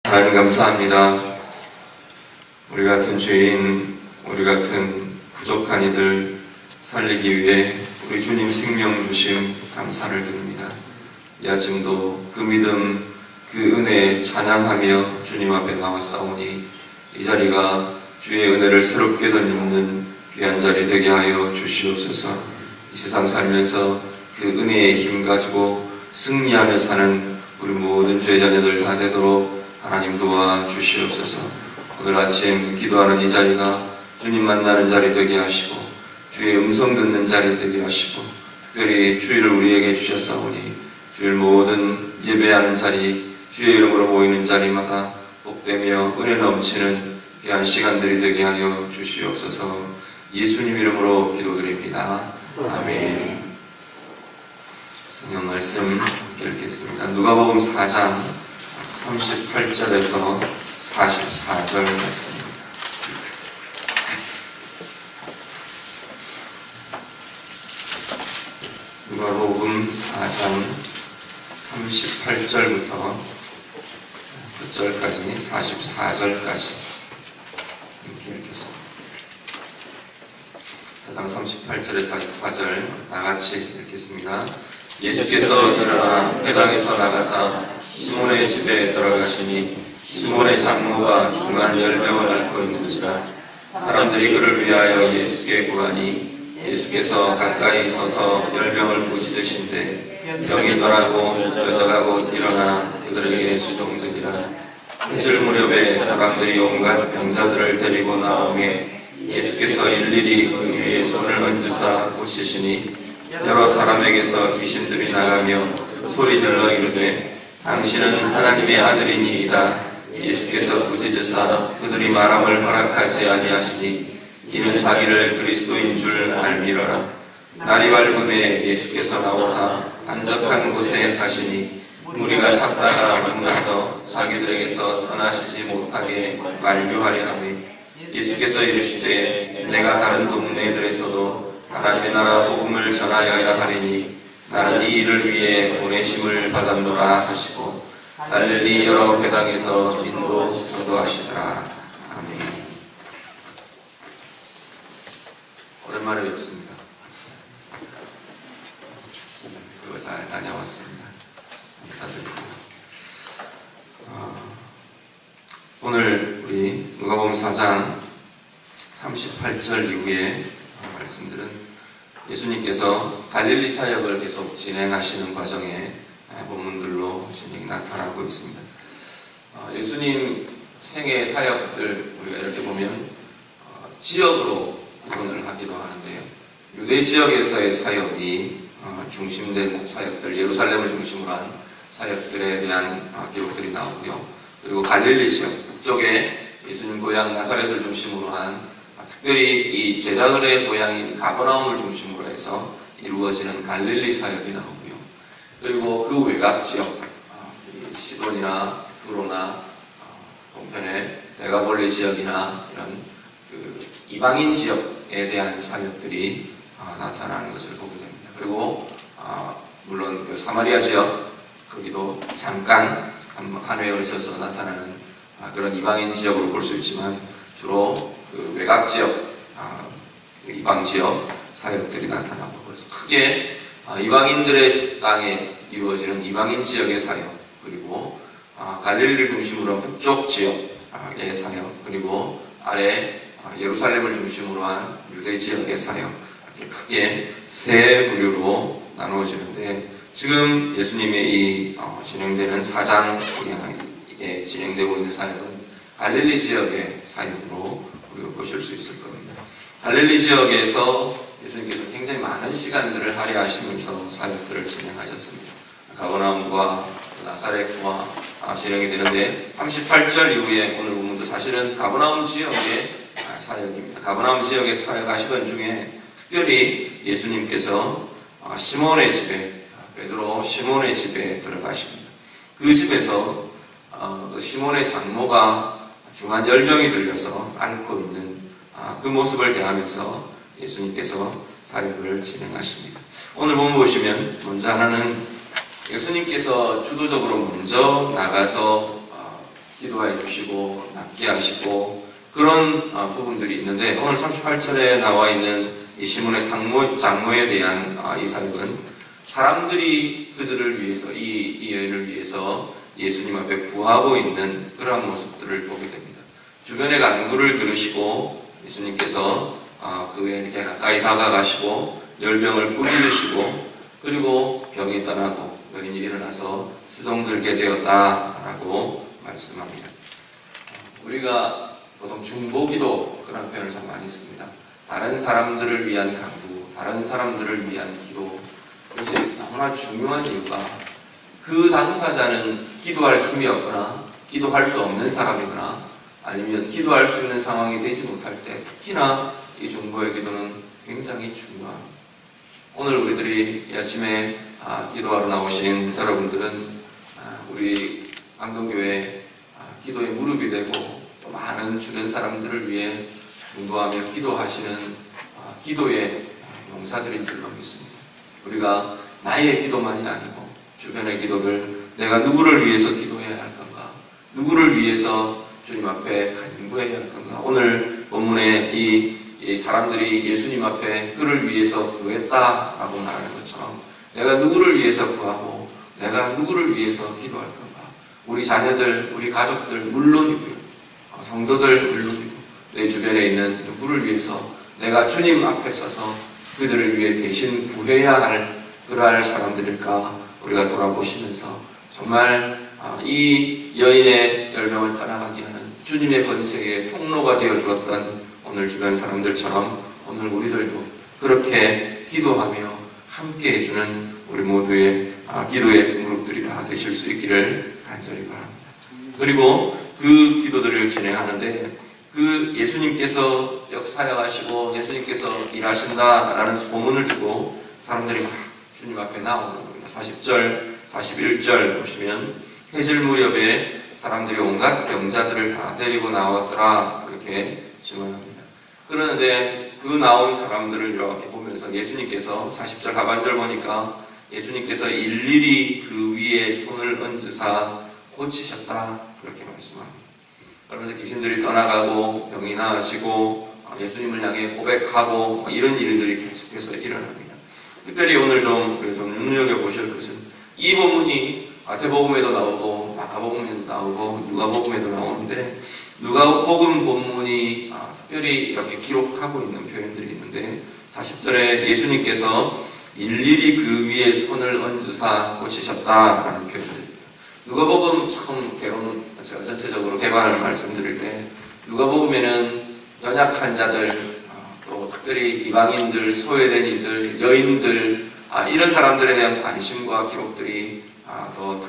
하나님 감사합니다. 우리 같은 죄인, 우리 같은 부족한 이들 살리기 위해 우리 주님 생명 주심 감사를 드립니다. 이 아침도 그 믿음, 그 은혜에 찬양하며 주님 앞에 나왔사오니 이 자리가 주의 은혜를 새롭게 덧입는 귀한 자리 되게 하여 주시옵소서. 이 세상 살면서 그 은혜의 힘 가지고 승리하며 사는 우리 모든 죄 자녀들 다 되도록 하나님 도와 주시옵소서. 오늘 아침 기도하는 이 자리가 주님 만나는 자리 되게 하시고 주의 음성 듣는 자리 되게 하시고 특별히 주일을 우리에게 주셨사오니 주일 모든 예배하는 자리, 주의 이름으로 모이는 자리마다 복되며 은혜 넘치는 귀한 시간들이 되게 하여 주시옵소서. 예수님 이름으로 기도드립니다. 아멘. 성경 말씀 읽겠습니다. 누가복음 4장 38절에서 44절 말씀입니다. 누가복음 4장 38절부터 9절까지 44절까지 이렇게 읽겠습니다. 4장 38절에 44절 다같이 읽겠습니다. 예수께서 일어나 회당에서 나가사 시몬의 집에 들어가시니 시몬의 장모가 중한 열병을 앓고 있는지라 사람들이 그를 위하여 예수께 구하니 예수께서 가까이 서서 열병을 꾸짖으신데 병이 떠나고 여자가 곧 일어나 그들에게 수종되니라. 해질 무렵에 사람들이 온갖 병자들을 데리고 나오매 예수께서 일일이 그 위에 손을 얹으사 고치시니 여러 사람에게서 귀신들이 나가며 소리질러 이르되 당신은 하나님의 아들이니이다. 예수께서 꾸짖으사 그들이 말함을 허락하지 아니하시니 이는 자기를 그리스도인 줄 알미러라. 날이 밝음에 예수께서 나오사 한적한 곳에 가시니 무리가 찾다가 만나서 자기들에게서 떠나시지 못하게 만류하려 하니 예수께서 이르시되 내가 다른 동네들에서도 하나님의 나라 복음을 전하여야 하리니 나는 이 일을 위해 보내심을 받았노라 하시고 갈릴리 여러 회당에서 전도하시더라. 아멘. 오랜만에 뵙습니다. 그거 잘 다녀왔습니다. 감사드리고요. 오늘 우리 누가복음 4장 38절 이후에 말씀들은 예수님께서 갈릴리 사역을 계속 진행하시는 과정에 본문들로 진행이 나타나고 있습니다. 예수님 생애 사역들 우리가 이렇게 보면 지역으로 구분을 하기도 하는데요. 유대 지역에서의 사역이 중심된 사역들, 예루살렘을 중심으로 한 사역들에 대한 기록들이 나오고요. 그리고 갈릴리 지역, 북쪽에 예수님 고향 나사렛을 중심으로 한 특별히 이 제자들의 고향인 가버나움을 중심으로 해서 이루어지는 갈릴리 사역이 나오고요. 그리고 그 외곽 지역, 시돈이나 두로나 동편의 데가볼리 지역이나 이런 그 이방인 지역에 대한 사역들이 나타나는 것을 보게 됩니다. 그리고 물론 그 사마리아 지역, 거기도 잠깐 한 회에 걸쳐서 나타나는 그런 이방인 지역으로 볼 수 있지만 주로 그 외곽 지역, 이방 지역 사역들이 나타나고 그래서 크게 이방인들의 땅에 이루어지는 이방인 지역의 사역, 그리고 갈릴리를 중심으로 한 북쪽 지역의 사역, 그리고 아래 예루살렘을 중심으로 한 유대 지역의 사역, 이렇게 크게 세 부류로 나누어지는데 지금 예수님의 이 진행되는 4장에 진행되고 있는 사역은 갈릴리 지역의 사역으로 우리가 보실 수 있을 겁니다. 갈릴리 지역에서 예수님께서 굉장히 많은 시간들을 할애하시면서 사역들을 진행하셨습니다. 가버나움과 나사렛과 진행이 되는데 38절 이후에 오늘 본문도 사실은 가버나움 지역의 사역입니다. 가버나움 지역에서 사역하시던 중에 특별히 예수님께서 시몬의 집에, 베드로 시몬의 집에 들어가십니다. 그 집에서 그 시몬의 장모가 중한 열병이 들려서 앓고 있는 그 모습을 대하면서 예수님께서 사역을 진행하십니다. 오늘 본문 보시면 먼저 하나는 예수님께서 주도적으로 먼저 나가서 기도해 주시고 낫게 하시고 그런 부분들이 있는데, 오늘 38절에 나와 있는 이 시몬의 장모에 대한 이 사역은 사람들이 그들을 위해서, 이 여인을 위해서 예수님 앞에 구하고 있는 그러한 모습들을 보게 됩니다. 주변의 간구를 들으시고 예수님께서 그 여인에게 가까이 다가가시고 열병을 뿌리시고, 그리고 병이 떠나고 여인이 일어나서 수종들게 되었다라고 말씀합니다. 우리가 보통 중보기도 그런 표현을 참 많이 씁니다. 다른 사람들을 위한 간구, 다른 사람들을 위한 기도. 그것이 너무나 중요한 이유가, 그 당사자는 기도할 힘이 없거나 기도할 수 없는 사람이거나 아니면 기도할 수 있는 상황이 되지 못할 때, 특히나 이 중보의 기도는 굉장히 중요합니다. 오늘 우리들이 이 아침에 기도하러 나오신 여러분들은 우리 안동교회 기도의 무릎이 되고 또 많은 주변 사람들을 위해 중보하며 기도하시는 기도의 용사들인 줄로 믿습니다. 우리가 나의 기도만이 아니고 주변의 기도를, 내가 누구를 위해서 기도해야 할 건가, 누구를 위해서 주님 앞에 간구해야 할 건가. 오늘 본문에 이 사람들이 예수님 앞에 그를 위해서 구했다라고 말하는 것처럼, 내가 누구를 위해서 구하고 내가 누구를 위해서 기도할 건가. 우리 자녀들, 우리 가족들 물론이고요, 성도들 물론이고, 내 주변에 있는 누구를 위해서 내가 주님 앞에 서서 그들을 위해 대신 구해야 할 그러할 사람들일까 우리가 돌아보시면서, 정말 이 여인의 열병을 떠나가게 하는 주님의 권세의 통로가 되어 주었던 오늘 주변 사람들처럼 오늘 우리들도 그렇게 기도하며 함께 해주는 우리 모두의 기도의 무릎들이 다 되실 수 있기를 간절히 바랍니다. 그리고 그 기도들을 진행하는데, 그 예수님께서 역사역하시고 예수님께서 일하신다라는 소문을 듣고 사람들이 막 주님 앞에 나오는 겁니다. 40절, 41절 보시면, 해질 무렵에 사람들이 온갖 병자들을 다 데리고 나왔더라, 이렇게 증언합니다. 그런데 그 나온 사람들을 이렇게 보면서 예수님께서 40절 하반절 보니까 예수님께서 일일이 그 위에 손을 얹으사 고치셨다, 그렇게 말씀합니다. 그러면서 귀신들이 떠나가고 병이 나아지고 예수님을 향해 고백하고 이런 일들이 계속해서 일어납니다. 특별히 오늘 좀 눈여겨보실 것은, 이 본문이 마태복음에도 나오고 마가복음에도 나오고 누가복음에도 나오는데, 누가복음 본문이 특별히 이렇게 기록하고 있는 표현들이 있는데, 40절에 예수님께서 일일이 그 위에 손을 얹으사 고치셨다라는 표현입니다. 누가복음 처음 개론, 제가 전체적으로 개관을 말씀드릴 때, 누가복음에는 연약한 자들, 또 특별히 이방인들, 소외된 이들, 여인들, 이런 사람들에 대한 관심과 기록들이 더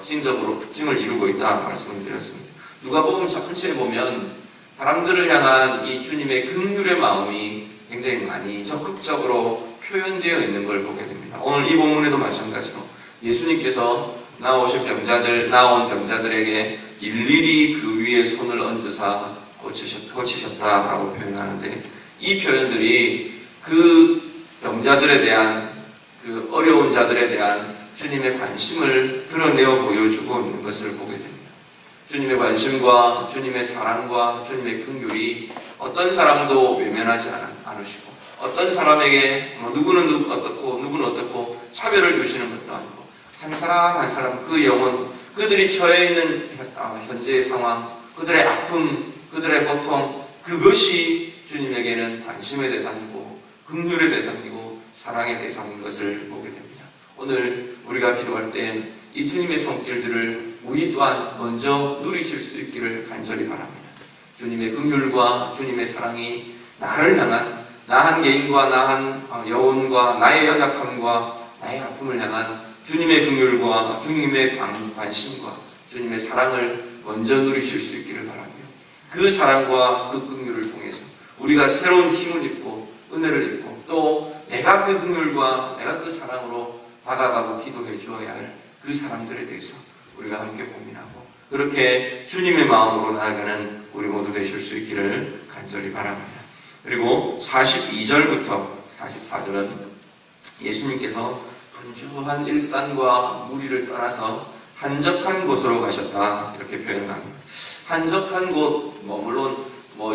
특징을 이루고 있다 말씀을 드렸습니다. 누가복음 전체에 보면 사람들을 향한 이 주님의 긍휼의 마음이 굉장히 많이 적극적으로 표현되어 있는 걸 보게 됩니다. 오늘 이 본문에도 마찬가지로 예수님께서 나온 병자들에게 일일이 그 위에 손을 얹으사 고치셨다라고 표현하는데, 이 표현들이 그 병자들에 대한, 그 어려운 자들에 대한 주님의 관심을 드러내어 보여주고 있는 것을 보게 됩니다. 주님의 관심과 주님의 사랑과 주님의 긍휼이 어떤 사람도 외면하지 않으시고, 어떤 사람에게 누구는 어떻고 누구는 어떻고 차별을 주시는 것도 아니고, 한 사람 한 사람 그 영혼, 그들이 처해 있는 현재의 상황, 그들의 아픔, 그들의 고통, 그것이 주님에게는 관심의 대상이고 긍휼의 대상이고 사랑의 대상인 것을 보게 됩니다. 오늘 우리가 기도할 때 이 주님의 손길들을 우리 또한 먼저 누리실 수 있기를 간절히 바랍니다. 주님의 긍휼과 주님의 사랑이 나를 향한, 나 한 개인과 나 한 영혼과 나의 연약함과 나의 아픔을 향한 주님의 긍휼과 주님의 관심과 주님의 사랑을 먼저 누리실 수 있기를 바라며, 그 사랑과 그 긍휼을 통해서 우리가 새로운 힘을 입고 은혜를 입고, 또 내가 그 긍휼과 내가 그 사랑으로 다가가고 기도해 주어야 할 그 사람들에 대해서 우리가 함께 고민하고, 그렇게 주님의 마음으로 나아가는 우리 모두 되실 수 있기를 간절히 바랍니다. 그리고 42절부터 44절은 예수님께서 분주한 일산과 무리를 떠나서 한적한 곳으로 가셨다, 이렇게 표현합니다. 한적한 곳, 물론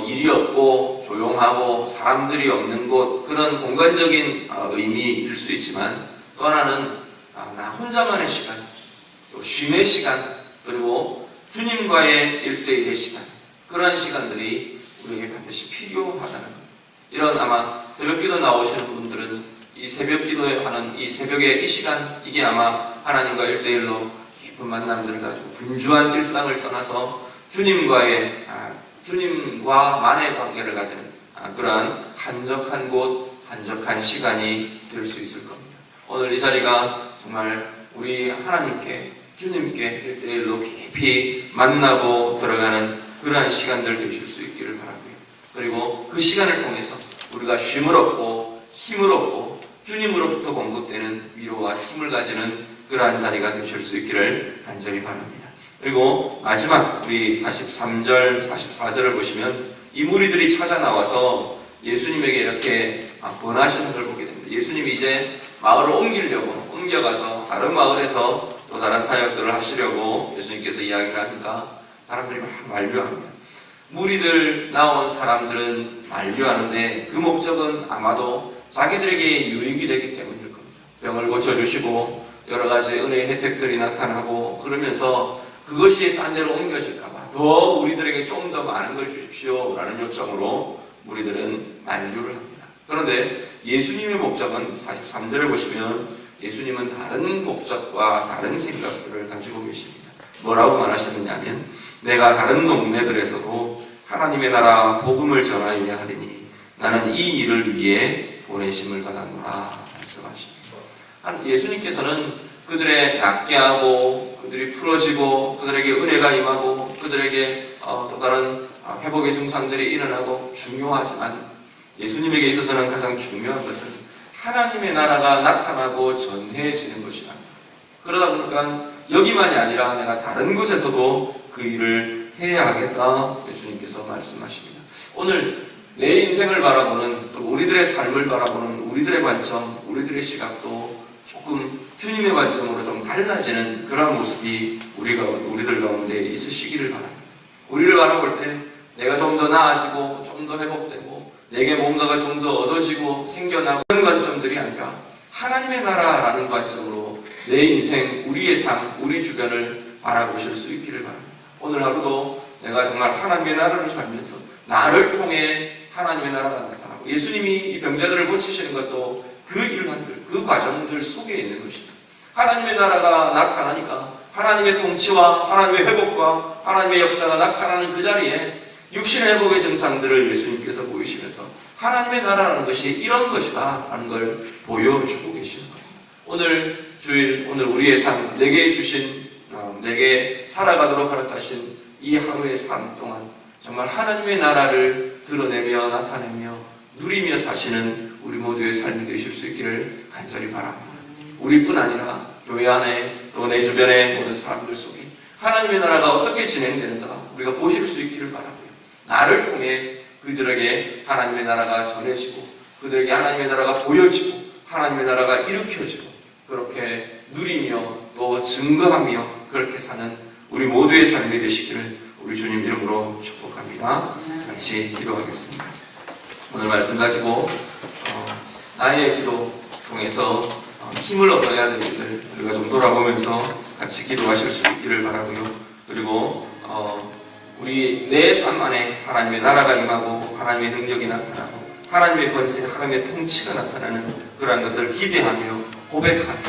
일이 없고 조용하고 사람들이 없는 곳, 그런 공간적인 의미일 수 있지만, 또 하나는 나 혼자만의 시간, 또 쉼의 시간, 그리고 주님과의 1대1의 시간, 그러한 시간들이 우리에게 반드시 필요하다는 것. 이런 아마 새벽기도 나오시는 분들은 이 새벽기도에 하는 이 새벽의 이 시간, 이게 아마 하나님과 1대1로 깊은 만남들을 가지고 분주한 일상을 떠나서 주님과만의 관계를 가지는 그러한 한적한 곳, 한적한 시간이 될 수 있을 겁니다. 오늘 이 자리가 정말 우리 하나님께, 주님께 1대1로 깊이 만나고 들어가는 그러한 시간들 되실 수 있기를 바라고요. 그리고 그 시간을 통해서 우리가 쉼을 얻고 힘을 얻고 주님으로부터 공급되는 위로와 힘을 가지는 그러한 자리가 되실 수 있기를 간절히 바랍니다. 그리고 마지막 우리 43절, 44절을 보시면 이 무리들이 찾아 나와서 예수님에게 이렇게 권하시는 걸 보게 됩니다. 예수님이 이제 마을을 옮겨가서 다른 마을에서 또 다른 사역들을 하시려고 예수님께서 이야기를 하니까 사람들이 막 만류합니다. 무리들 나온 사람들은 만류하는데 그 목적은 아마도 자기들에게 유익이 되기 때문일 겁니다. 병을 고쳐주시고 여러 가지 은혜의 혜택들이 나타나고 그러면서 그것이 딴 데로 옮겨질까봐 더 우리들에게 좀 더 많은 걸 주십시오 라는 요청으로 무리들은 만류를 합니다. 그런데 예수님의 목적은 43절을 보시면 예수님은 다른 목적과 다른 생각들을 가지고 계십니다. 뭐라고 말하시느냐면 내가 다른 동네들에서도 하나님의 나라 복음을 전하여야 하리니 나는 이 일을 위해 보내심을 받았노라 말씀하십니다. 예수님께서는 그들의 낫게 하고 그들이 풀어지고 그들에게 은혜가 임하고 그들에게 또 다른 회복의 증상들이 일어나고 중요하지만 예수님에게 있어서는 가장 중요한 것은 하나님의 나라가 나타나고 전해지는 것이다. 그러다 보니까 여기만이 아니라 내가 다른 곳에서도 그 일을 해야 하겠다 예수님께서 말씀하십니다. 오늘 내 인생을 바라보는 또 우리들의 삶을 바라보는 우리들의 관점, 우리들의 시각도 조금 주님의 관점으로 좀 달라지는 그런 모습이 우리들 가운데 있으시기를 바랍니다. 우리를 바라볼 때 내가 좀 더 나아지고 좀 더 회복되고 내게 뭔가가 좀 더 얻어지고 생겨나고 그런 관점들이 아니라 하나님의 나라라는 관점으로 내 인생, 우리의 삶, 우리 주변을 바라보실 수 있기를 바랍니다. 오늘 하루도 내가 정말 하나님의 나라를 살면서 나를 통해 하나님의 나라가 나타나고 예수님이 이 병자들을 고치시는 것도 그 일환들, 그 과정들 속에 있는 것입니다. 하나님의 나라가 나타나니까 하나님의 통치와 하나님의 회복과 하나님의 역사가 나타나는 그 자리에 육신의 회복의 증상들을 예수님께서 보이시면서 하나님의 나라라는 것이 이런 것이다 하는 걸 보여주고 계시는 겁니다. 오늘 주일, 오늘 우리의 삶, 내게 살아가도록 허락하신 이 하루의 삶 동안 정말 하나님의 나라를 드러내며 나타내며 누리며 사시는 우리 모두의 삶이 되실 수 있기를 간절히 바랍니다. 우리뿐 아니라 교회 안에 또 내 주변의 모든 사람들 속에 하나님의 나라가 어떻게 진행되는가 우리가 보실 수 있기를 바라고요. 나를 통해 그들에게 하나님의 나라가 전해지고 그들에게 하나님의 나라가 보여지고 하나님의 나라가 일으켜지고 그렇게 누리며 또 증거하며 그렇게 사는 우리 모두의 삶이 되시기를 우리 주님 이름으로 축복합니다. 같이 기도하겠습니다. 오늘 말씀 가지고 나의 기도 통해서 힘을 얻어야 될 일들 우리가 좀 돌아보면서 같이 기도하실 수 있기를 바라고요. 그리고 우리 내 삶 안에 하나님의 나라가 임하고 하나님의 능력이 나타나고 하나님의 권세, 하나님의 통치가 나타나는 그러한 것들을 기대하며 고백하며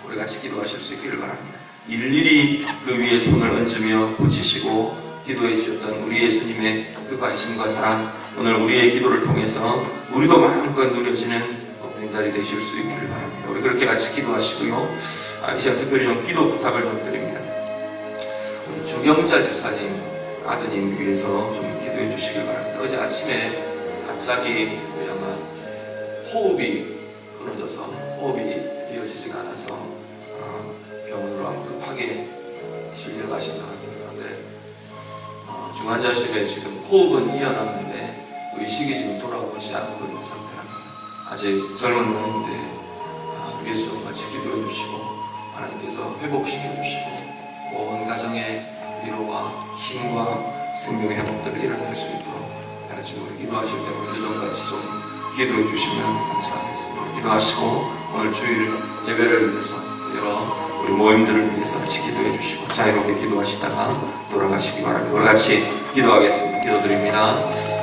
우리 같이 기도하실 수 있기를 바랍니다. 일일이 그 위에 손을 얹으며 고치시고 기도해 주셨던 우리 예수님의 그 관심과 사랑 오늘 우리의 기도를 통해서 우리도 마음껏 누려지는 복된 자리 되실 수 있기를 바랍니다. 우리 그렇게 같이 기도하시고요. 이 시간 특별히 좀 기도 부탁을 좀 드립니다. 주경자 집사님 아드님 위해서 좀 기도해 주시길 바랍니다. 어제 아침에 갑자기 아마 호흡이 끊어져서 호흡이 이어지지가 않아서 병원으로 아마 급하게 실려가신 것 같아요. 그런데 중환자실에 지금 호흡은 이어놨는데 의식이 지금 돌아오지 않고 있는 상태랍니다. 아직 젊은 나이인데 예수 같이 기도해 주시고 하나님께서 회복시켜 주시고 온 가정의 위로와 힘과 생명의 회복들을 일어날 수 있도록 같이 우리 기도하실 때 먼저전같이 좀 기도해 주시면 감사하겠습니다. 기도하시고 오늘 주일 예배를 위해서 여러 우리 모임들을 위해서 같이 기도해 주시고 자유롭게 기도하시다가 돌아가시기 바랍니다. 우리 같이 기도하겠습니다. 기도드립니다.